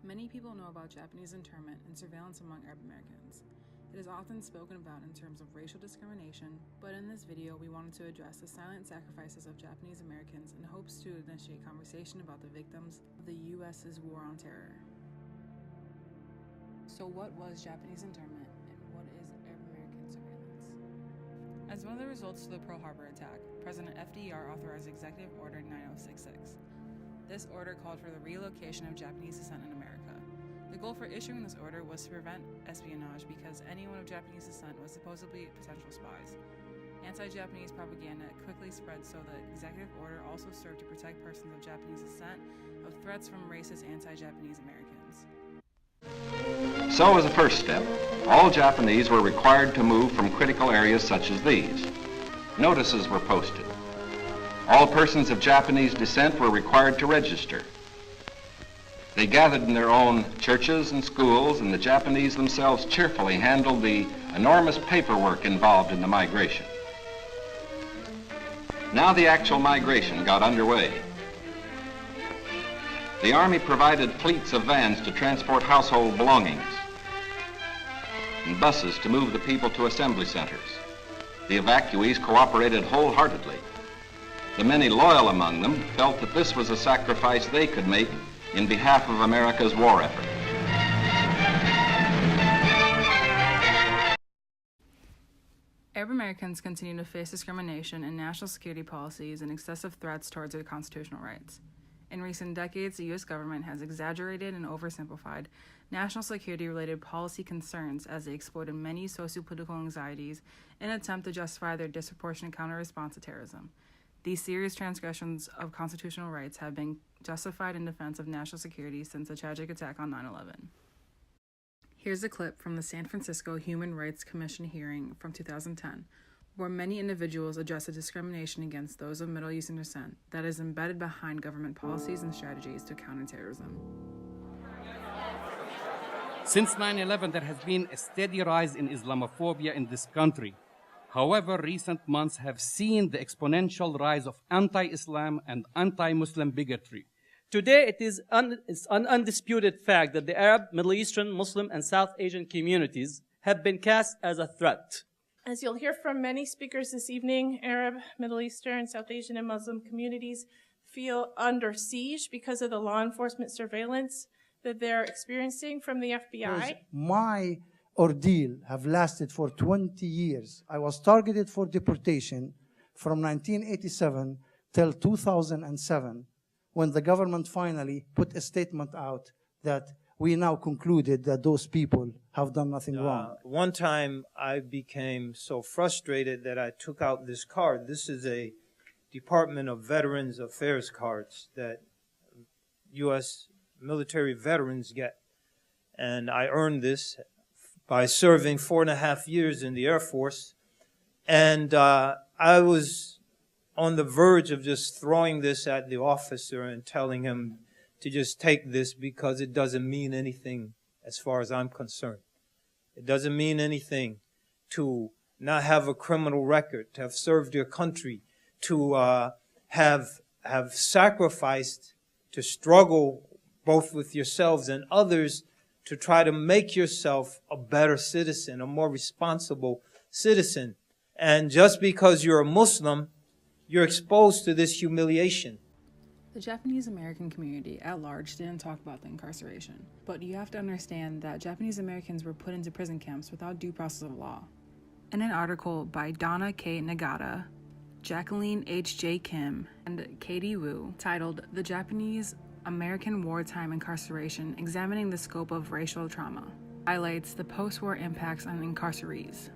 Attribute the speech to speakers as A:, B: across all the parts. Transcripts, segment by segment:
A: Many people know about Japanese internment and surveillance among Arab Americans. It is often spoken about in terms of racial discrimination, but in this video we wanted to address the silent sacrifices of Japanese Americans in hopes to initiate conversation about the victims of the U.S.'s war on terror. So what was Japanese internment, and what is Arab American surveillance? As one of the results to the Pearl Harbor attack, President FDR authorized Executive Order 9066. This order called for the relocation of Japanese descent in America. The goal for issuing this order was to prevent espionage because anyone of Japanese descent was supposedly potential spies. Anti-Japanese propaganda quickly spread, so the executive order also served to protect persons of Japanese descent of threats from racist anti-Japanese Americans.
B: So as a first step, all Japanese were required to move from critical areas such as these. Notices were posted. All persons of Japanese descent were required to register. They gathered in their own churches and schools, and the Japanese themselves cheerfully handled the enormous paperwork involved in the migration. Now the actual migration got underway. The Army provided fleets of vans to transport household belongings and buses to move the people to assembly centers. The evacuees cooperated wholeheartedly. The many loyal among them felt that this was a sacrifice they could make in behalf of America's war effort.
A: Arab Americans continue to face discrimination in national security policies and excessive threats towards their constitutional rights. In recent decades, the U.S. government has exaggerated and oversimplified national security-related policy concerns as they exploited many socio-political anxieties in an attempt to justify their disproportionate counter-response to terrorism. These serious transgressions of constitutional rights have been justified in defense of national security since the tragic attack on 9/11. Here's a clip from the San Francisco Human Rights Commission hearing from 2010, where many individuals address the discrimination against those of Middle Eastern descent that is embedded behind government policies and strategies to counter terrorism.
C: Since 9/11, there has been a steady rise in Islamophobia in this country. However, recent months have seen the exponential rise of anti-Islam and anti-Muslim bigotry.
D: Today, it's an undisputed fact that the Arab, Middle Eastern, Muslim, and South Asian communities have been cast as a threat.
E: As you'll hear from many speakers this evening, Arab, Middle Eastern, South Asian, and Muslim communities feel under siege because of the law enforcement surveillance that they're experiencing from the FBI.
F: My ordeal have lasted for 20 years. I was targeted for deportation from 1987 till 2007, when the government finally put a statement out that we now concluded that those people have done nothing wrong.
G: One time I became so frustrated that I took out this card. This is a Department of Veterans Affairs cards that U.S. military veterans get. And I earned this by serving 4.5 years in the Air Force. And I was on the verge of just throwing this at the officer and telling him to just take this because it doesn't mean anything as far as I'm concerned. It doesn't mean anything to not have a criminal record, to have served your country, to have sacrificed, to struggle both with yourselves and others to try to make yourself a better citizen, a more responsible citizen. And just because you're a Muslim, you're exposed to this humiliation.
A: The Japanese American community at large didn't talk about the incarceration, but you have to understand that Japanese Americans were put into prison camps without due process of law. In an article by Donna K. Nagata, Jacqueline H.J. Kim, and Katie Wu, titled "The Japanese American Wartime Incarceration, Examining the Scope of Racial Trauma," highlights the post-war impacts on incarcerees.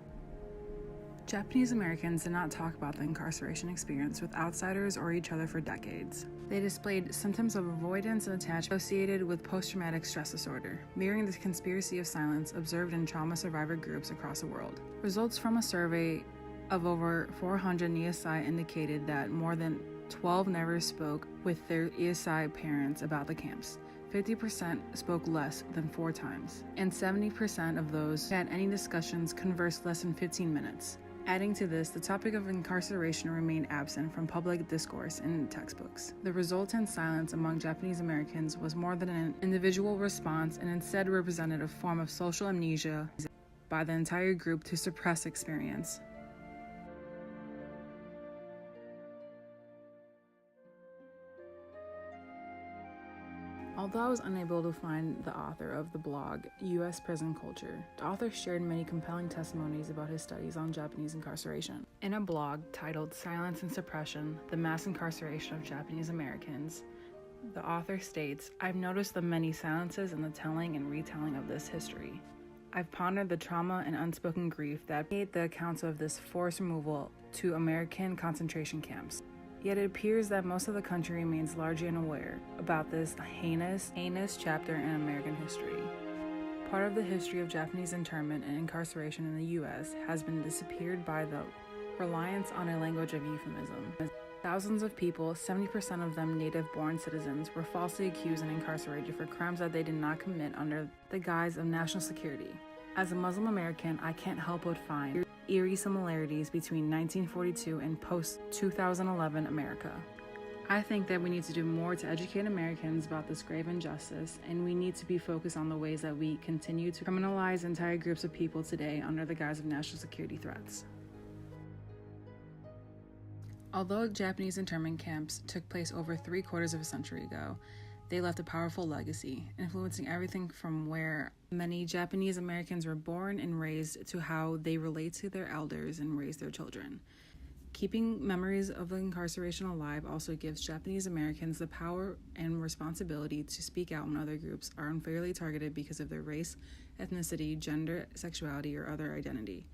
A: Japanese Americans did not talk about the incarceration experience with outsiders or each other for decades. They displayed symptoms of avoidance and attachment associated with post-traumatic stress disorder, mirroring the conspiracy of silence observed in trauma survivor groups across the world. Results from a survey of over 400 ESI indicated that more than 12 never spoke with their ESI parents about the camps. 50% spoke less than 4 times, and 70% of those who had any discussions conversed less than 15 minutes. Adding to this, the topic of incarceration remained absent from public discourse in textbooks. The resultant silence among Japanese Americans was more than an individual response and instead represented a form of social amnesia by the entire group to suppress experience. Although I was unable to find the author of the blog, U.S. Prison Culture, the author shared many compelling testimonies about his studies on Japanese incarceration. In a blog titled Silence and Suppression, The Mass Incarceration of Japanese Americans, the author states, "I've noticed the many silences in the telling and retelling of this history. I've pondered the trauma and unspoken grief that made the accounts of this forced removal to American concentration camps. Yet it appears that most of the country remains largely unaware about this heinous chapter in American history. Part of the history of Japanese internment and incarceration in the U.S. has been disappeared by the reliance on a language of euphemism. Thousands of people, 70% of them native-born citizens, were falsely accused and incarcerated for crimes that they did not commit under the guise of national security. As a Muslim American, I can't help but find eerie similarities between 1942 and post-2011 America. I think that we need to do more to educate Americans about this grave injustice, and we need to be focused on the ways that we continue to criminalize entire groups of people today under the guise of national security threats." Although Japanese internment camps took place over 3/4 of a century ago, they left a powerful legacy, influencing everything from where many Japanese Americans were born and raised to how they relate to their elders and raise their children. Keeping memories of the incarceration alive also gives Japanese Americans the power and responsibility to speak out when other groups are unfairly targeted because of their race, ethnicity, gender, sexuality, or other identity.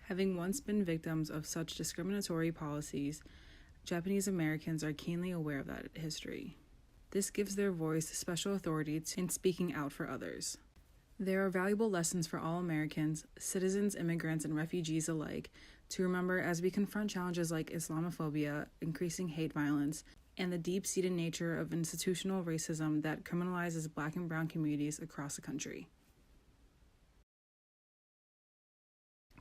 A: Having once been victims of such discriminatory policies, Japanese Americans are keenly aware of that history. This gives their voice special authority in speaking out for others. There are valuable lessons for all Americans, citizens, immigrants, and refugees alike, to remember as we confront challenges like Islamophobia, increasing hate violence, and the deep-seated nature of institutional racism that criminalizes Black and brown communities across the country.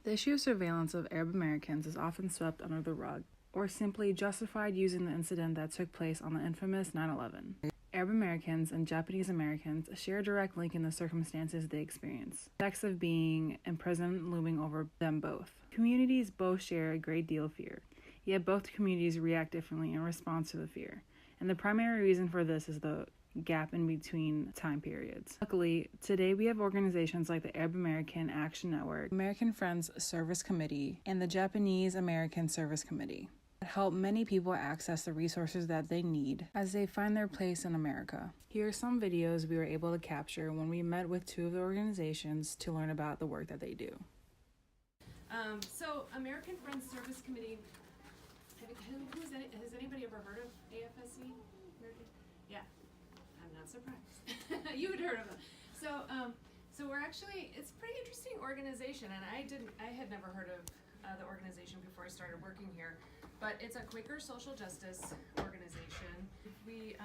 A: The issue of surveillance of Arab Americans is often swept under the rug, or simply justified using the incident that took place on the infamous 9/11. Arab Americans and Japanese Americans share a direct link in the circumstances they experience, the effects of being in prison looming over them both. Communities both share a great deal of fear, yet both communities react differently in response to the fear, and the primary reason for this is the gap in between time periods. Luckily, today we have organizations like the Arab American Action Network, American Friends Service Committee, and the Japanese American Service Committee that help many people access the resources that they need as they find their place in America. Here are some videos we were able to capture when we met with two of the organizations to learn about the work that they do.
H: So American Friends Service Committee, has anybody ever heard of AFSC? Yeah, I'm not surprised. You had heard of them. So we're actually, it's a pretty interesting organization, and I had never heard of the organization before I started working here, but it's a Quaker social justice organization. We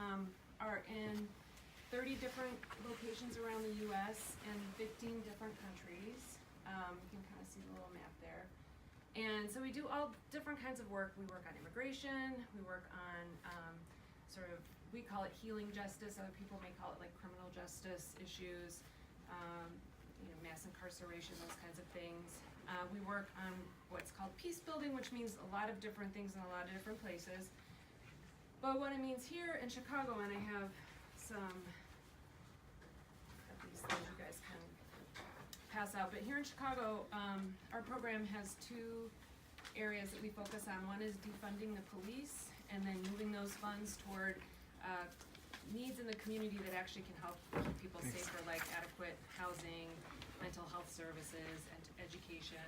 H: are in 30 different locations around the U.S. and 15 different countries. You can kind of see the little map there. And so we do all different kinds of work. We work on immigration, we work on we call it healing justice, other people may call it like criminal justice issues, mass incarceration, those kinds of things. We work on what's called peace building, which means a lot of different things in a lot of different places. But what it means here in Chicago, and I have some of these things you guys can pass out, but here in Chicago, our program has two areas that we focus on. One is defunding the police, and then moving those funds toward needs in the community that actually can help keep people safer, like adequate housing, mental health services, and education.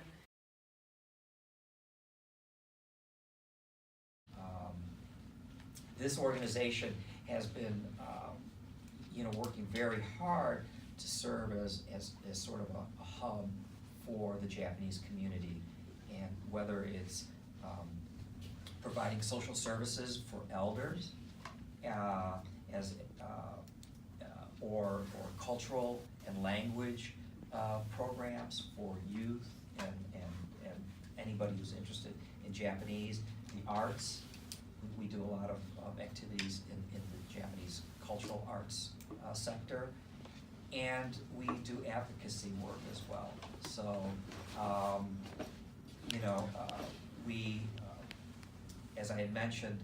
I: This organization has been, working very hard to serve as sort of a hub for the Japanese community, and whether it's providing social services for elders, or cultural and language programs for youth anybody who's interested in Japanese. The arts, we do a lot of activities in the Japanese cultural arts sector. And we do advocacy work as well. So, we, as I had mentioned,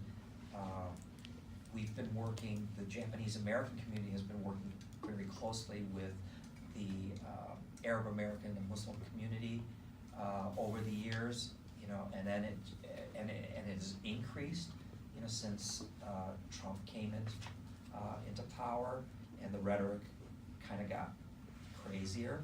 I: we've been working, the Japanese American community has been working very closely with the Arab American and Muslim community over the years, and then it has increased, since Trump came into power, and the rhetoric kind of got crazier.